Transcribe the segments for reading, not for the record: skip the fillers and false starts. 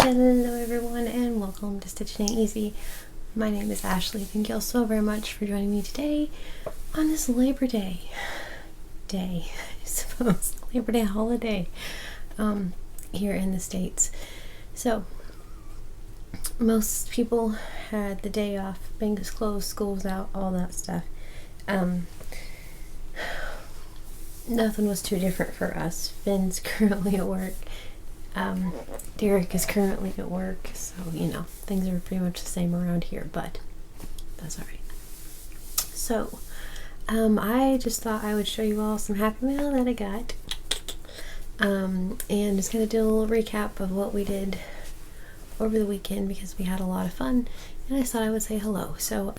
Hello everyone and welcome to Stitching Ain't Easy. My name is Ashley. Thank you all so very much for joining me today on this Labor Day, I suppose, Labor Day holiday here in the States. So, most people had the day off, banks closed, schools out, all that stuff. Nothing was too different for us. Finn's currently at work. Derek is currently at work, so things are pretty much the same around here, but that's alright. So, I just thought I would show you all some happy mail that I got, and just kind of do a little recap of what we did over the weekend because we had a lot of fun, and I thought I would say hello. So,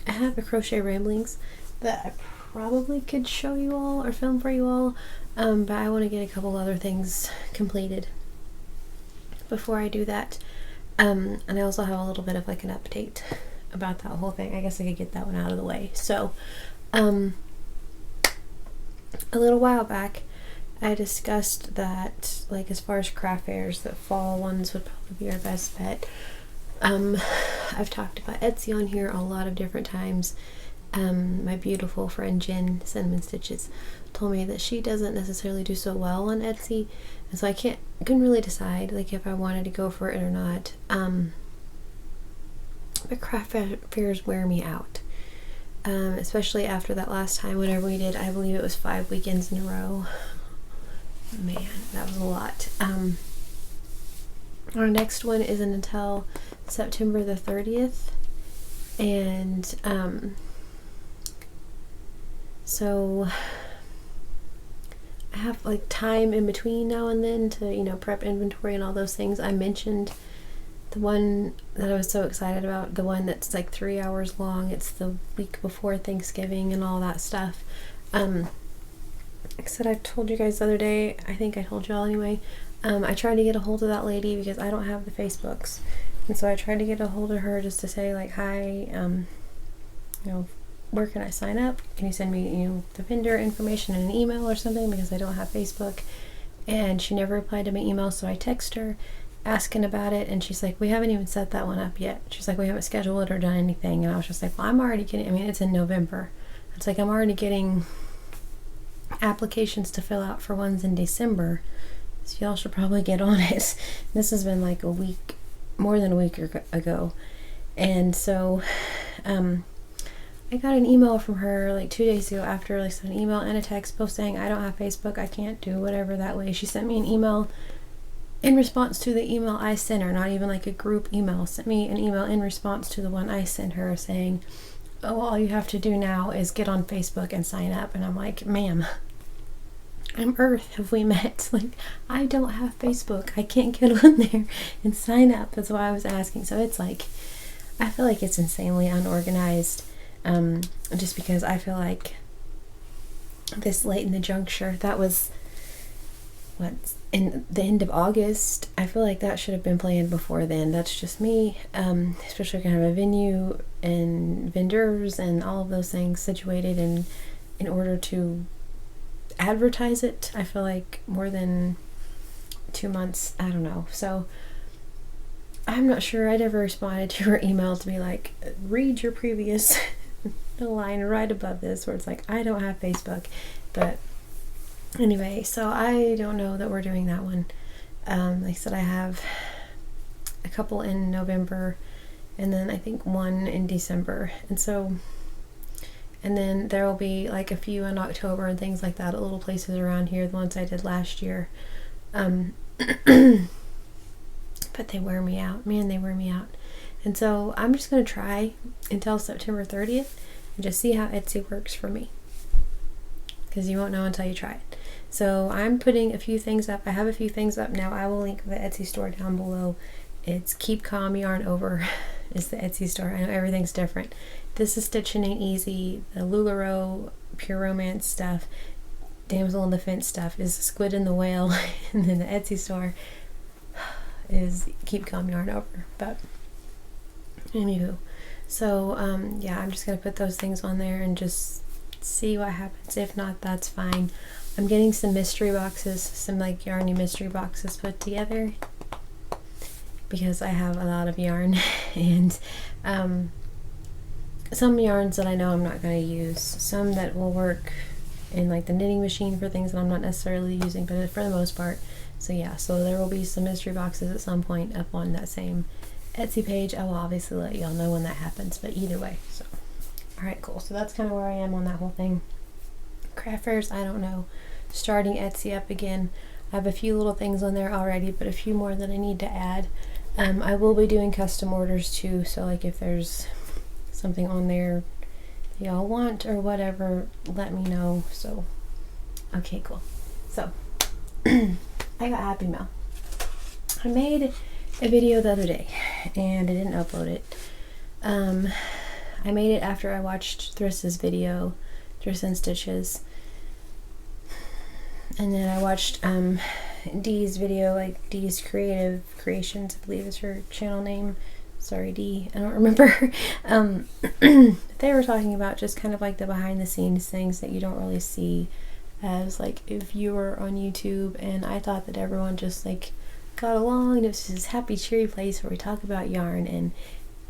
I have a crochet ramblings that I probably could show you all or film for you all, but I want to get a couple other things completed before I do that, and I also have a little bit of like an update about that whole thing. I guess I could get that one out of the way. So a little while back I discussed that, like, as far as craft fairs, that fall ones would probably be our best bet. I've talked about Etsy on here a lot of different times. My beautiful friend Jen Cinnamon Stitches told me that she doesn't necessarily do so well on Etsy, and so I couldn't really decide like if I wanted to go for it or not. But craft fairs wear me out, especially after that last time whenever we did, I believe it was 5 weekends in a row. Man, that was a lot. Our next one isn't until September the 30th, and so I have like time in between now and then to prep inventory and all those things. I mentioned the one that I was so excited about, the one that's like 3 hours long. It's the week before Thanksgiving and all that stuff. Like I said, I told you guys the other day, I think I told y'all anyway, I tried to get a hold of that lady because I don't have the Facebooks, and so I tried to get a hold of her just to say like, hi, where can I sign up? Can you send me, the vendor information in an email or something, because I don't have Facebook? And she never replied to my email, so I texted her asking about it, and she's like, we haven't even set that one up yet. She's like, we haven't scheduled it or done anything. And I was just like, well, I'm already getting, it's in November. It's like, I'm already getting applications to fill out for ones in December, so y'all should probably get on it. This has been like a week, more than a week ago. And so, I got an email from her like 2 days ago after like an email and a text both saying, I don't have Facebook, I can't do whatever that way. She sent me an email in response to the email I sent her, not even like a group email, sent me an email in response to the one I sent her saying, oh, all you have to do now is get on Facebook and sign up. And I'm like, ma'am, I'm Earth, have we met? Like, I don't have Facebook, I can't get on there and sign up. That's why I was asking. So it's like, I feel like it's insanely unorganized. Just because I feel like this late in the juncture, that was in the end of August, I feel like that should have been planned before then. That's just me, especially gonna have a venue and vendors and all of those things situated, and in order to advertise it, I feel like more than 2 months, I don't know. So I'm not sure. I never responded to her email to be like, read your previous the line right above this where it's like, I don't have Facebook. But anyway, so I don't know that we're doing that one. Like I said, I have a couple in November, and then I think one in December, and then there will be like a few in October and things like that at little places around here, the ones I did last year. But they wear me out, man, they wear me out. And so I'm just going to try until September 30th and just see how Etsy works for me, because you won't know until you try it. So I'm putting a few things up. I have a few things up now. I will link the Etsy store down below. It's Keep Calm Yarn Over is the Etsy store. I know everything's different. This is Stitching Ain't Easy. The LuLaRoe Pure Romance stuff, Damsel in the Fence stuff is Squid and the Whale, and then the Etsy store is Keep Calm Yarn Over. But anywho, so yeah, I'm just gonna put those things on there and just see what happens. If not, that's fine. I'm getting some mystery boxes, some like yarny mystery boxes put together, because I have a lot of yarn and some yarns that I know I'm not going to use, some that will work in like the knitting machine for things that I'm not necessarily using, but for the most part. So yeah, so there will be some mystery boxes at some point up on that same Etsy page. I will obviously let y'all know when that happens, but either way. So alright, cool. So that's kind of where I am on that whole thing. Craft fairs, I don't know. Starting Etsy up again. I have a few little things on there already, but a few more that I need to add. I will be doing custom orders too, so like if there's something on there y'all want or whatever, let me know. So okay, cool. So I got Happy Mail. I made a video the other day and I didn't upload it. I made it after I watched Thriss's video, Thriss and Stitches, and then I watched Dee's video, like Dee's Creative Creations, I believe is her channel name. Sorry, Dee, I don't remember. They were talking about just kind of like the behind the scenes things that you don't really see as like a viewer on YouTube, and I thought that everyone just like got along and it was this happy cheery place where we talk about yarn, and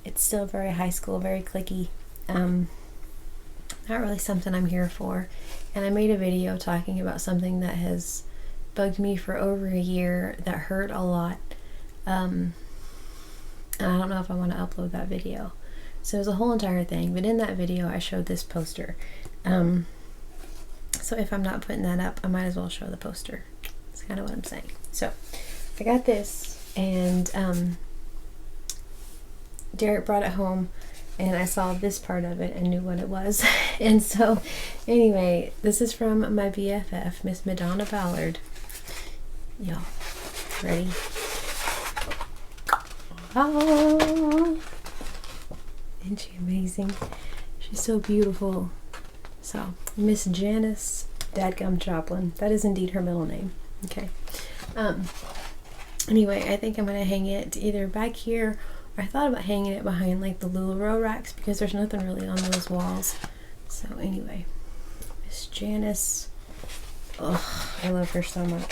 it's still very high school, very cliquey. Not really something I'm here for. And I made a video talking about something that has bugged me for over a year that hurt a lot. And I don't know if I want to upload that video. So it was a whole entire thing, but in that video I showed this poster. So if I'm not putting that up, I might as well show the poster. That's kind of what I'm saying. So I got this, and Derek brought it home, and I saw this part of it and knew what it was. And so anyway, this is from my BFF, Miss Madonna Ballard. Y'all ready? Oh, isn't she amazing? She's so beautiful. So Miss Janice Dadgum Joplin, that is indeed her middle name. Okay. Anyway, I think I'm gonna hang it either back here, or I thought about hanging it behind like the LuLaRoe racks because there's nothing really on those walls. So anyway, Miss Janice, oh, I love her so much.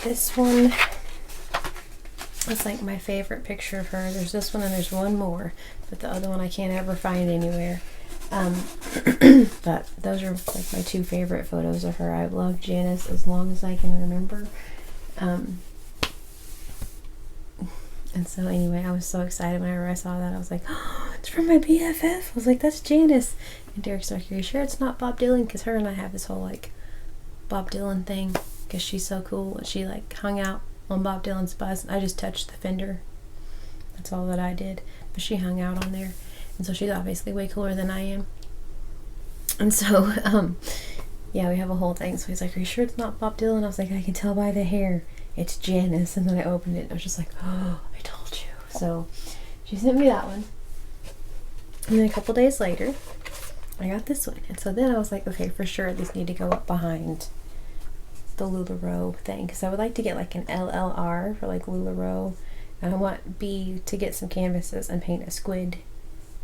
This one, it's like my favorite picture of her. There's this one and there's one more, but the other one I can't ever find anywhere. But those are like my two favorite photos of her. I've loved Janice as long as I can remember. And so anyway, I was so excited whenever I saw that. I was like, oh, it's from my BFF. I was like, that's Janice. And Derek's like, are you sure it's not Bob Dylan? Because her and I have this whole like Bob Dylan thing, because she's so cool. And she like hung out on Bob Dylan's bus, and I just touched the fender. That's all that I did. But she hung out on there. And so she's obviously way cooler than I am. And so, yeah, we have a whole thing. So he's like, are you sure it's not Bob Dylan? I was like, I can tell by the hair. It's Janice. And then I opened it and I was just like, oh, I told you. So she sent me that one. And then a couple days later, I got this one. And so then I was like, okay, for sure, these need to go up behind the LuLaRoe thing. Because I would like to get like an LLR for like LuLaRoe. And I want B to get some canvases and paint a squid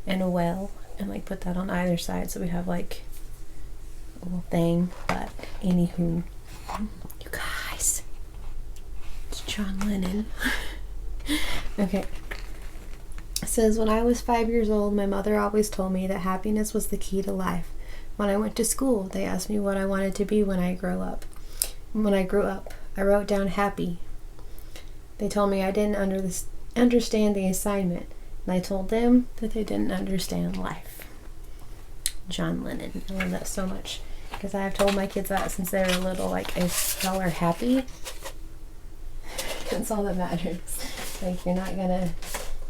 and a well and like put that on either side so we have like a little thing. But anywho, you guys, it's John Lennon. Okay, it says, when I was 5 years old, my mother always told me that happiness was the key to life. When I went to school, they asked me what I wanted to be when I grew up. When I grew up, I wrote down happy. They told me I didn't understand the assignment, and I told them that they didn't understand life. John Lennon. I love that so much, because I have told my kids that since they were little, like, if y'all are happy, that's all that matters. Like, you're not gonna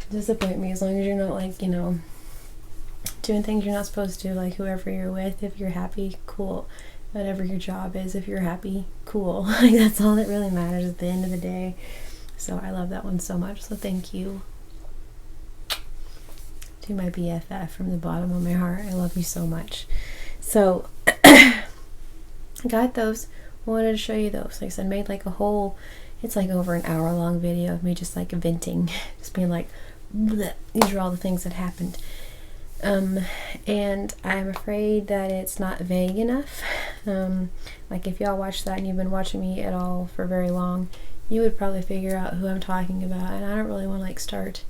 disappoint me as long as you're not, like, you know, doing things you're not supposed to, like whoever you're with. If you're happy, cool. Whatever your job is, if you're happy, cool. Like, that's all that really matters at the end of the day. So I love that one so much. So thank you to my BFF from the bottom of my heart. I love you so much. So I got those. Wanted to show you those. Like I said, made like a whole, it's like over an hour long video of me just like venting, just being like, bleh. These are all the things that happened. And I'm afraid that it's not vague enough. Like if y'all watch that and you've been watching me at all for very long, you would probably figure out who I'm talking about, and I don't really want to like start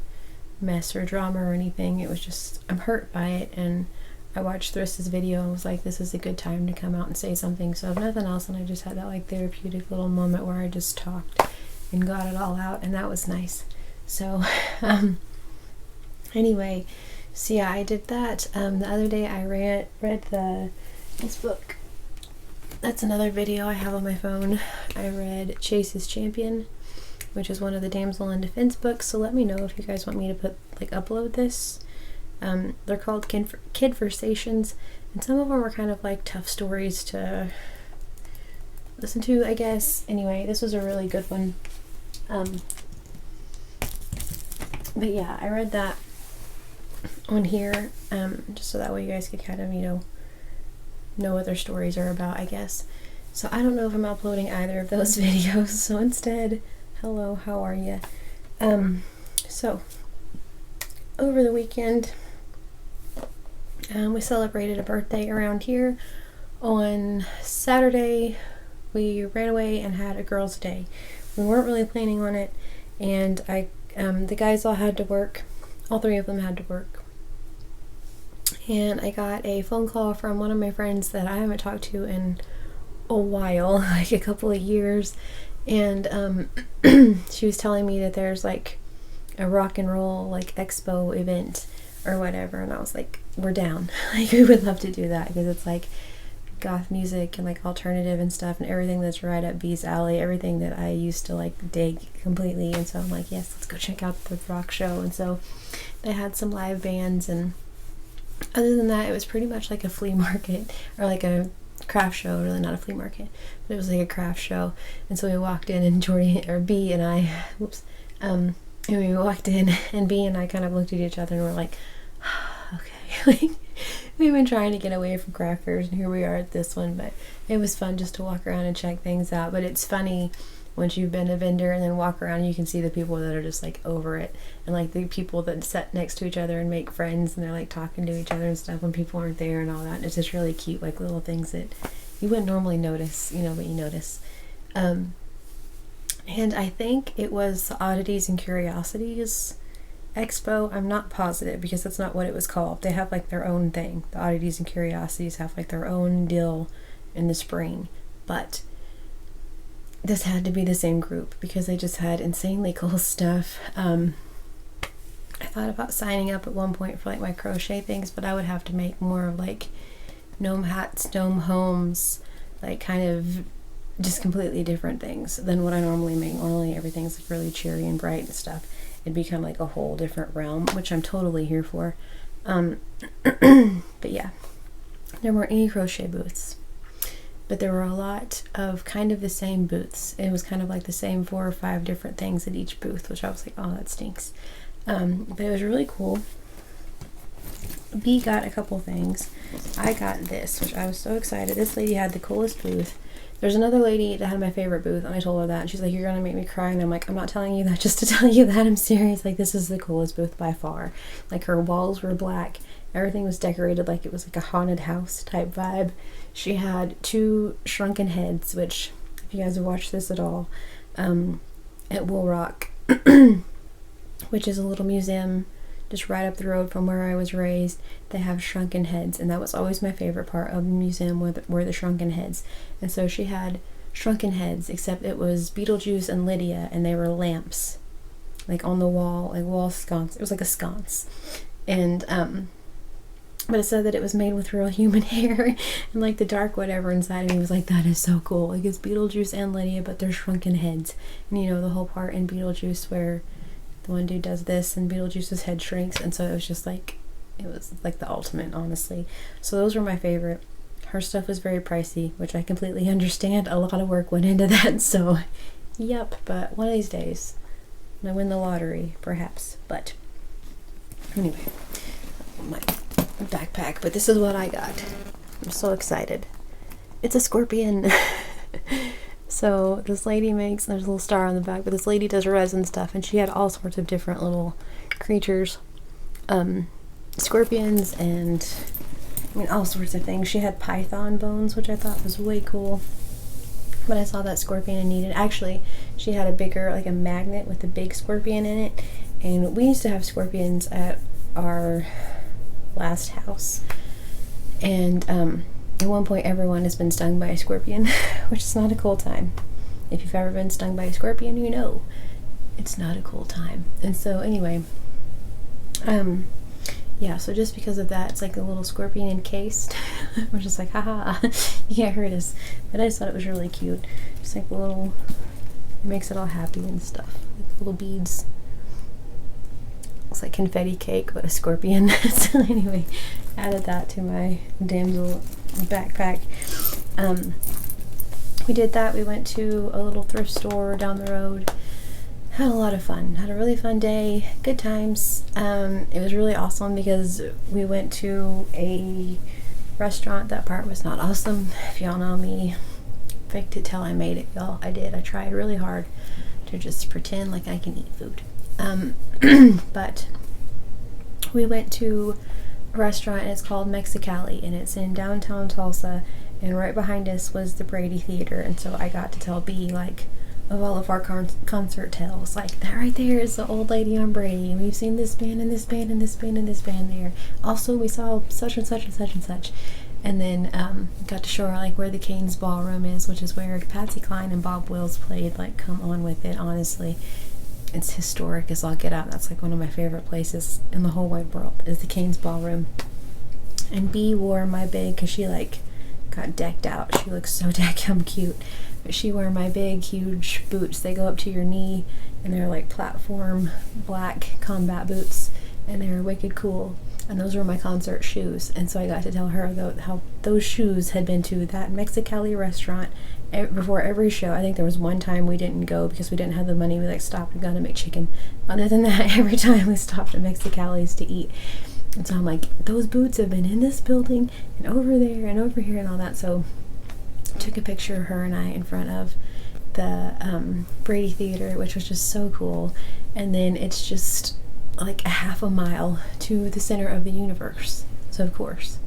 mess or drama or anything. It was just, I'm hurt by it, and I watched Thrist's video and was like, this is a good time to come out and say something. So if nothing else, and I just had that like therapeutic little moment where I just talked and got it all out, and that was nice. So anyway, so yeah, I did that. The other day I read this book. That's another video I have on my phone. I read Chase's Champion, which is one of the Damsel in Defense books. So let me know if you guys want me to upload this. They're called Kidversations, and some of them are kind of like tough stories to listen to, I guess. Anyway, this was a really good one. But yeah, I read that on here, just so that way you guys could kind of, know what their stories are about, I guess. So I don't know if I'm uploading either of those videos, so instead, hello, how are you? So over the weekend, we celebrated a birthday around here. On Saturday, we ran away and had a girls' day. We weren't really planning on it, and the guys all had to work. All three of them had to work. And I got a phone call from one of my friends that I haven't talked to in a while, like a couple of years, and she was telling me that there's like a rock and roll like expo event or whatever, and I was like, we're down. Like, we would love to do that, because it's like goth music and like alternative and stuff, and everything that's right up B's alley, everything that I used to like dig completely. And so I'm like, yes, let's go check out the rock show. And so they had some live bands, and other than that, it was pretty much like a flea market, or like a craft show. Really not a flea market, but it was like a craft show. And so we walked in, and B and I, and we walked in, and B and I kind of looked at each other and we're like, okay, like, we've been trying to get away from craft fairs, and here we are at this one. But it was fun just to walk around and check things out. But it's funny once you've been a vendor and then walk around, you can see the people that are just like over it, and like the people that sit next to each other and make friends, and they're like talking to each other and stuff when people aren't there and all that. And it's just really cute, like little things that you wouldn't normally notice, but you notice. And I think it was the Oddities and Curiosities Expo. I'm not positive, because that's not what it was called. They have like their own thing. The Oddities and Curiosities have like their own deal in the spring, but this had to be the same group because they just had insanely cool stuff. I thought about signing up at one point for like my crochet things, but I would have to make more of like gnome hats, gnome homes, like kind of just completely different things than what I normally make. Normally everything's like really cheery and bright and stuff. It'd become like a whole different realm, which I'm totally here for. But yeah, there weren't any crochet booths, but there were a lot of kind of the same booths. It was kind of like the same 4 or 5 different things at each booth, which I was like, oh, that stinks. But it was really cool. B got a couple things. I got this, which I was so excited. This lady had the coolest booth. There's another lady that had my favorite booth, and I told her that, and she's like, you're gonna make me cry. And I'm like, I'm not telling you that just to tell you that. I'm serious. Like, this is the coolest booth by far. Like, her walls were black. Everything was decorated like it was like a haunted house type vibe. She had 2 shrunken heads, which, if you guys have watched this at all, at Wool Rock, which is a little museum just right up the road from where I was raised, they have shrunken heads, and that was always my favorite part of the museum, were the shrunken heads. And so she had shrunken heads, except it was Beetlejuice and Lydia, and they were lamps, like on the wall, like wall sconce. It was like a sconce, and but it said that it was made with real human hair and like the dark whatever inside, and he was like, that is so cool. Like, it's Beetlejuice and Lydia, but they're shrunken heads. And the whole part in Beetlejuice where the one dude does this and Beetlejuice's head shrinks, and so it was just like, it was like the ultimate, honestly. So those were my favorite. Her stuff was very pricey, which I completely understand. A lot of work went into that, so yep. But one of these days I win the lottery, perhaps. But anyway, my backpack, but this is what I got. I'm so excited. It's a scorpion. So this lady makes, there's a little star on the back, but this lady does resin stuff, and she had all sorts of different little creatures, scorpions, and all sorts of things. She had python bones, which I thought was way cool. but I saw that scorpion and needed, actually, she had a bigger, like a magnet with a big scorpion in it, and we used to have scorpions at our last house, and at one point everyone has been stung by a scorpion, which is not a cool time. If you've ever been stung by a scorpion, you know it's not a cool time. And so anyway, yeah, so just because of that, it's like a little scorpion encased. We're just like, haha, you can't hurt us. But I just thought it was really cute. Just like a little, it makes it all happy and stuff. Like little beads. Looks like confetti cake, but a scorpion. So anyway, added that to my Damsel backpack. We did that. We went to a little thrift store down the road. Had a lot of fun. Had a really fun day. Good times. It was really awesome because we went to a restaurant. That part was not awesome. If y'all know me, faked it till I made it, y'all. I did. I tried really hard to just pretend like I can eat food. But we went to a restaurant, and it's called Mexicali, and it's in downtown Tulsa, and right behind us was the Brady Theater, and so I got to tell B, like, of all of our concert tales, like, that right there is the old lady on Brady, and we've seen this band and this band and this band and this band there. Also, we saw such and such and such and such. And then got to show her, like, where the Canes Ballroom is, which is where Patsy Cline and Bob Wills played. Like, come on with it, honestly. It's historic as all get out. That's like one of my favorite places in the whole wide world, is the Canes Ballroom. And B wore my big, because she, like, got decked out. She looks so daggum cute. But she wore my big, huge boots. They go up to your knee, and they're like platform black combat boots, and they're wicked cool. And those were my concert shoes. And so I got to tell her how those shoes had been to that Mexicali restaurant before every show. I think there was one time we didn't go because we didn't have the money. We like stopped and got a McChicken. Other than that, every time we stopped at Mexicali's to eat. And so I'm like, those boots have been in this building and over there and over here and all that. So I took a picture of her and I in front of the Brady Theater, which was just so cool. And then it's just like a half a mile to the center of the universe. So of course,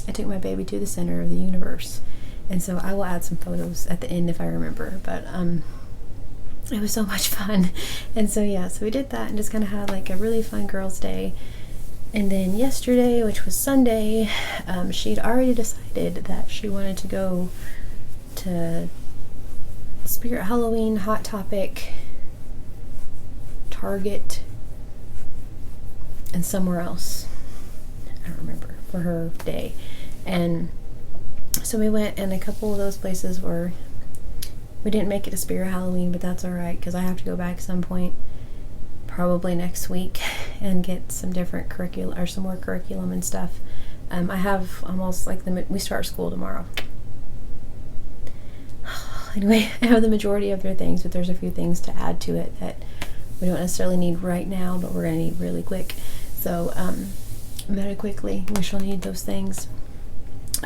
I took my baby to the center of the universe. And so I will add some photos at the end if I remember. But it was so much fun. And so yeah, so we did that and just kind of had like a really fun girls' day. And then yesterday, which was Sunday, she'd already decided that she wanted to go to Spirit Halloween, Hot Topic, Target, and somewhere else. I don't remember, for her day. And so we went, and a couple of those places we didn't make it to Spirit Halloween, but that's alright, because I have to go back at some point, probably next week, and get some different curriculum, or some more curriculum and stuff. I have almost like we start school tomorrow. Anyway, I have the majority of their things, but there's a few things to add to it that we don't necessarily need right now, but we're going to need really quick. So, very quickly, we shall need those things.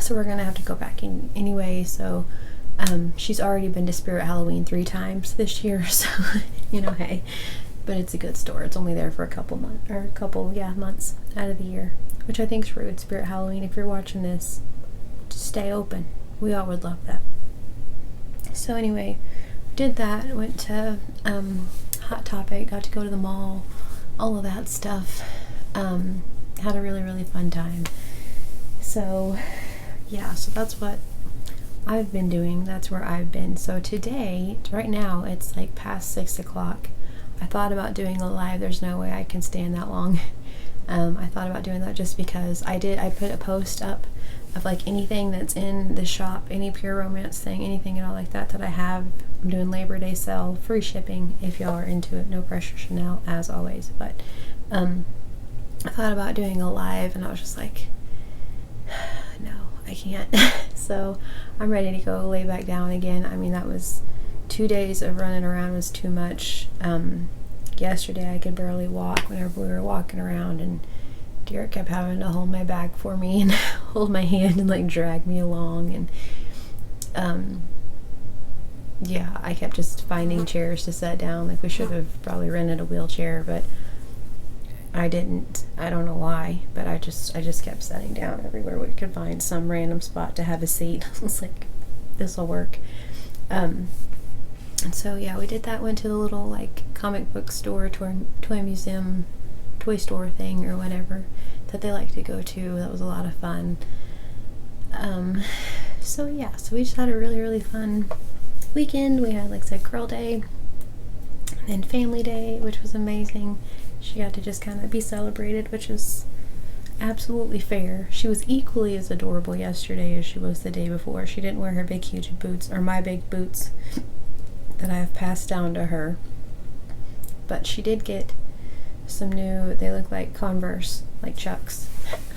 So we're going to have to go back in anyway. So, she's already been to Spirit Halloween 3 times this year, so, you know, hey. But it's a good store. It's only there for a couple months out of the year, which I think is rude. Spirit Halloween, if you're watching this, just stay open. We all would love that. So anyway, did that. Went to Hot Topic. Got to go to the mall. All of that stuff. Had a really, really fun time. So yeah, so that's what I've been doing. That's where I've been. So today, right now, it's like past 6 o'clock. I thought about doing a live. There's no way I can stand that long. I thought about doing that just because I put a post up of like anything that's in the shop, any Pure Romance thing, anything at all like that I have. I'm doing Labor Day sale, free shipping if y'all are into it. No pressure, Chanel, as always. But I thought about doing a live, and I was just like, no, I can't. So I'm ready to go lay back down again. I mean, that was 2 days of running around was too much. Yesterday I could barely walk whenever we were walking around, and Derek kept having to hold my bag for me and hold my hand and like drag me along, and yeah, I kept just finding chairs to sit down. Like, we should have probably rented a wheelchair, but I didn't. I don't know why, but I just kept sitting down everywhere we could find some random spot to have a seat. I was like, this'll work. And so yeah, we did that. Went to the little like comic book store, toy museum, toy store thing or whatever that they like to go to. That was a lot of fun. So yeah, so we just had a really, really fun weekend. We had, like I said, girl day and then family day, which was amazing. She got to just kind of be celebrated, which is absolutely fair. She was equally as adorable yesterday as she was the day before. She didn't wear her big huge boots, or my big boots that I have passed down to her, but she did get some new, they look like Converse, like Chucks,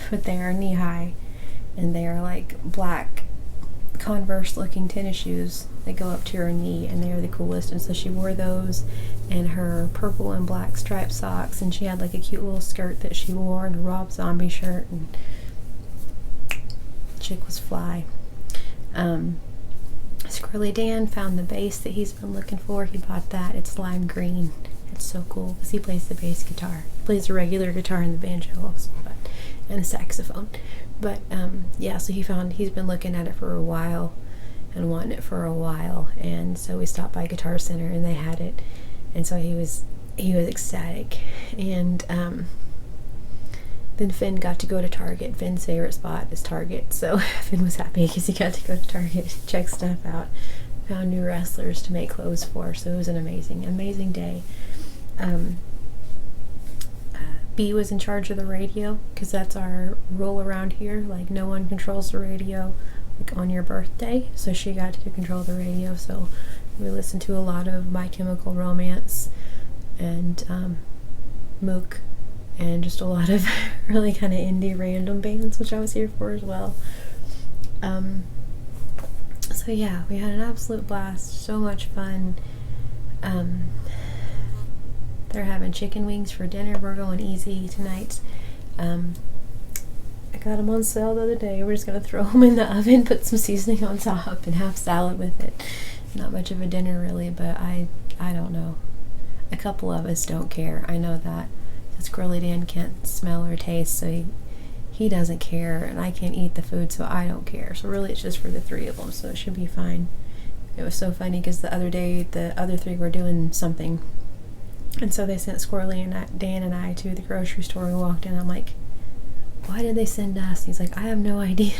but they are knee high, and they are like black Converse looking tennis shoes that go up to her knee, and they are the coolest. And so she wore those and her purple and black striped socks, and she had like a cute little skirt that she wore and a Rob Zombie shirt, and chick was fly. Squirrely Dan found the bass that he's been looking for. He bought that. It's lime green. It's so cool because he plays the bass guitar. He plays the regular guitar and the banjo also, and the saxophone. But yeah, so he's been looking at it for a while and wanting it for a while, and so we stopped by Guitar Center and they had it, and so he was ecstatic. And then Finn got to go to Target. Finn's favorite spot is Target, so Finn was happy because he got to go to Target, check stuff out, found new wrestlers to make clothes for. So it was an amazing day. B was in charge of the radio because that's our rule around here. Like, no one controls the radio like on your birthday, so she got to control the radio. So we listened to a lot of My Chemical Romance and Mook, and just a lot of really kind of indie random bands, which I was here for as well. So yeah, we had an absolute blast, so much fun. They're having chicken wings for dinner. We're going easy tonight. I got them on sale the other day. We're just going to throw them in the oven, put some seasoning on top, and have salad with it. Not much of a dinner really, but I don't know. A couple of us don't care. I know that. Squirrely Dan can't smell or taste, so he doesn't care, and I can't eat the food, so I don't care. So really it's just for the three of them, so it should be fine. It was so funny because the other day the other three were doing something, and so they sent Squirrely and Dan and I to the grocery store. We walked in, I'm like, why did they send us? He's like, I have no idea.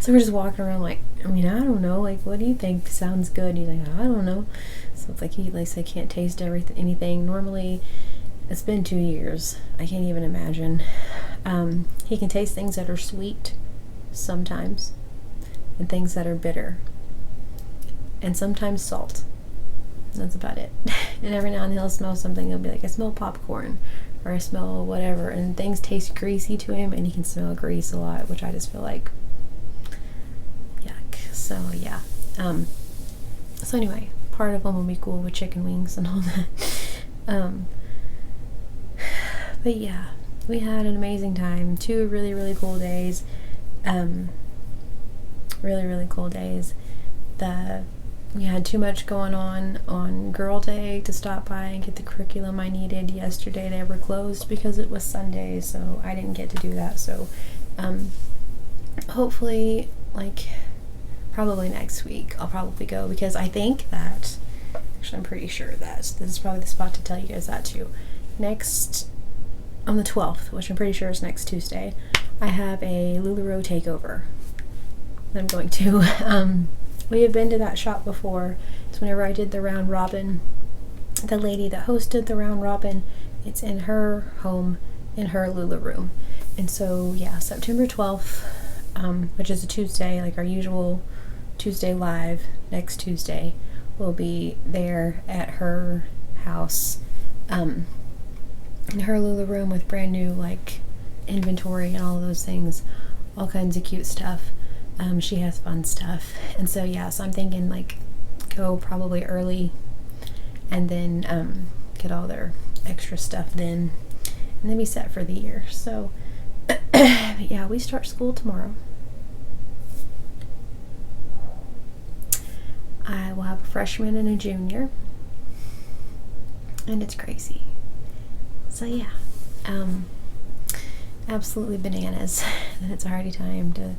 So we're just walking around like, I don't know, like, what do you think sounds good? And he's like, I don't know. So it's like he can't taste anything. Normally, it's been 2 years. I can't even imagine. He can taste things that are sweet sometimes, and things that are bitter, and sometimes salt. That's about it. And every now and then he'll smell something. He'll be like, I smell popcorn, or I smell whatever, and things taste greasy to him, and he can smell grease a lot, which I just feel like yuck. So yeah. So anyway, part of them will be cool with chicken wings and all that. But yeah, we had an amazing time. 2 really, really cool days. Really, really cool days. We had too much going on Girl Day to stop by and get the curriculum I needed. Yesterday they were closed because it was Sunday, so I didn't get to do that. So hopefully, probably next week I'll probably go, because I think that, actually I'm pretty sure that this is probably the spot to tell you guys that too. On the 12th, which I'm pretty sure is next Tuesday, I have a LuLaRoe takeover that I'm going to. We have been to that shop before. It's whenever I did the round robin. The lady that hosted the round robin, it's in her home, in her Lula room. And so, yeah, September 12th, which is a Tuesday, like our usual Tuesday live, next Tuesday, we'll be there at her house, in her Lula room, with brand new inventory and all of those things, all kinds of cute stuff. She has fun stuff, and so yeah, so I'm thinking go probably early, and then get all their extra stuff then, and then be set for the year. So yeah, we start school tomorrow. I will have a freshman and a junior, and it's crazy. So yeah, absolutely bananas that it's already time to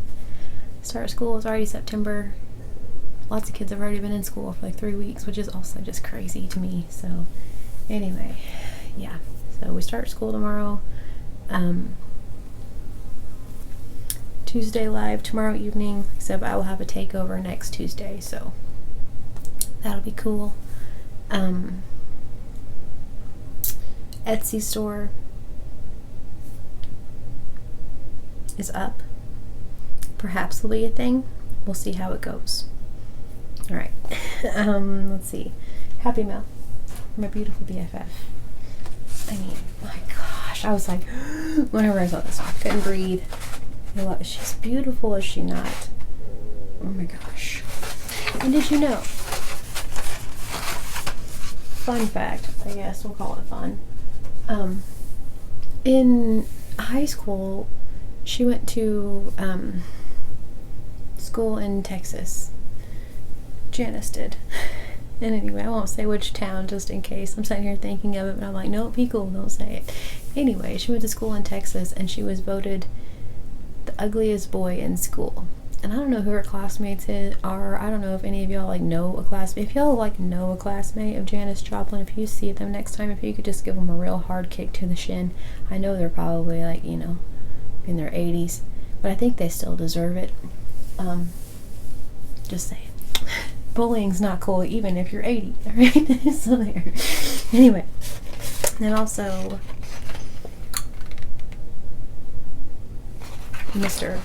start school. It's already September. lots of kids have already been in school for like 3 weeks, which is also just crazy to me. So anyway, yeah, so we start school tomorrow. Tuesday live tomorrow evening, except I will have a takeover next Tuesday, so that'll be cool. Etsy store is up. Perhaps will be a thing. We'll see how it goes. Alright. Let's see. Happy Mail. My beautiful BFF. I mean, my gosh. I was like, whenever I saw this, I couldn't breathe. She's beautiful, is she not? Oh my gosh. And did you know? Fun fact, I guess we'll call it fun. In high school, she went to school in Texas. Janice did. And anyway, I won't say which town just in case. I'm sitting here thinking of it, but I'm like, no, be cool, don't say it. Anyway, she went to school in Texas, and she was voted the ugliest boy in school. And I don't know who her classmates are. I don't know if any of y'all like know a classmate. If y'all like know a classmate of Janis Joplin, if you see them next time, if you could just give them a real hard kick to the shin. I know they're probably like, you know, in their 80s, but I think they still deserve it. Just saying. Bullying's not cool even if you're 80, alright? So there. Anyway. And also Mr.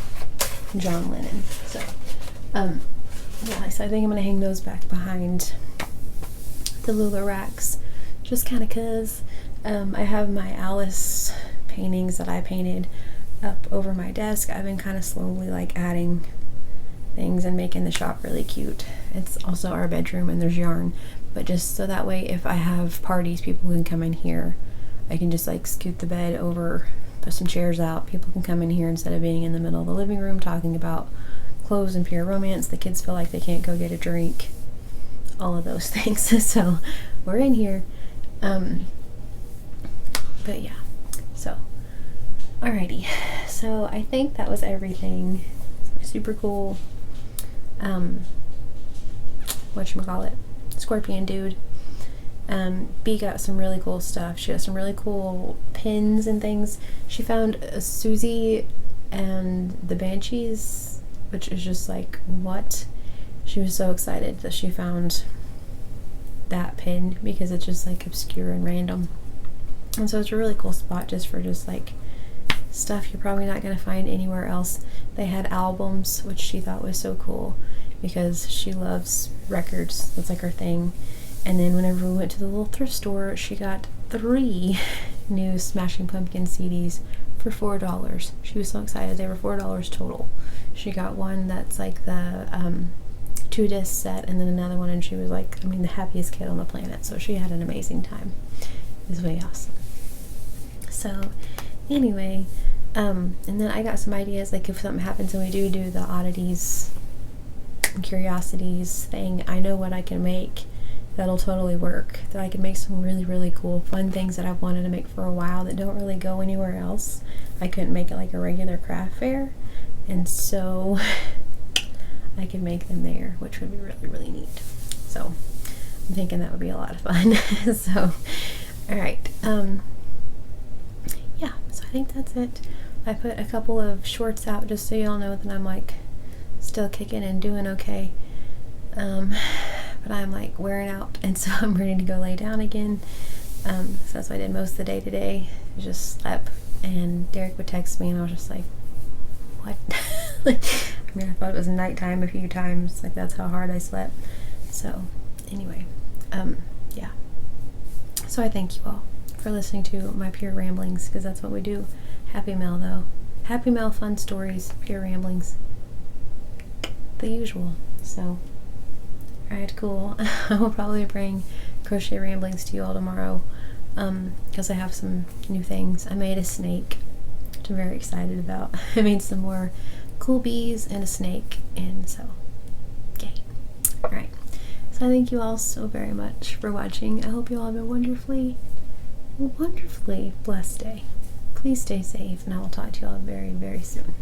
John Lennon. So, yeah, so I think I'm gonna hang those back behind the Lula racks, just kind of cause I have my Alice paintings that I painted up over my desk. I've been kind of slowly like adding things and making the shop really cute. It's also our bedroom, and there's yarn, but just so that way if I have parties, people can come in here. I can just like scoot the bed over, put some chairs out, people can come in here instead of being in the middle of the living room talking about clothes and pure romance. The kids feel like they can't go get a drink, all of those things. So we're in here. But yeah, so alrighty, so I think that was everything. Super cool whatchamacallit, Scorpion dude. B got some really cool stuff. She got some really cool pins and things. She found a Susie and the Banshees, which is just like, what? She was so excited that she found that pin because it's just like obscure and random. And so it's a really cool spot just for just like stuff you're probably not going to find anywhere else. They had albums, which she thought was so cool because she loves records. That's like her thing. And then whenever we went to the little thrift store, she got 3 new Smashing Pumpkins CDs for $4. She was so excited. They were $4 total. She got one that's like the 2-disc set, and then another one, and she was like, I mean, the happiest kid on the planet. So she had an amazing time. It was really awesome. So anyway, and then I got some ideas, like if something happens and we do the oddities and curiosities thing, I know what I can make that'll totally work, that I can make some really, really cool, fun things that I've wanted to make for a while that don't really go anywhere else. I couldn't make it like a regular craft fair, and so I could make them there, which would be really, really neat. So I'm thinking that would be a lot of fun. So, alright, yeah, so I think that's it. I put a couple of shorts out just so y'all know that I'm like still kicking and doing okay. But I'm like wearing out, and so I'm ready to go lay down again. So that's what I did most of the day today. I just slept, and Derek would text me, and I was just like, what? Like, I mean, I thought it was nighttime a few times. Like, that's how hard I slept. So anyway, yeah. So I thank you all for listening to my pure ramblings, because that's what we do. Happy mail, though. Happy mail, fun stories, pure ramblings. The usual. So, alright, cool. I will probably bring crochet ramblings to you all tomorrow, because I have some new things. I made a snake, which I'm very excited about. I made some more cool bees and a snake, and so, yay. Alright, so I thank you all so very much for watching. I hope you all have a wonderfully blessed day. Please stay safe, and I will talk to you all very, very soon.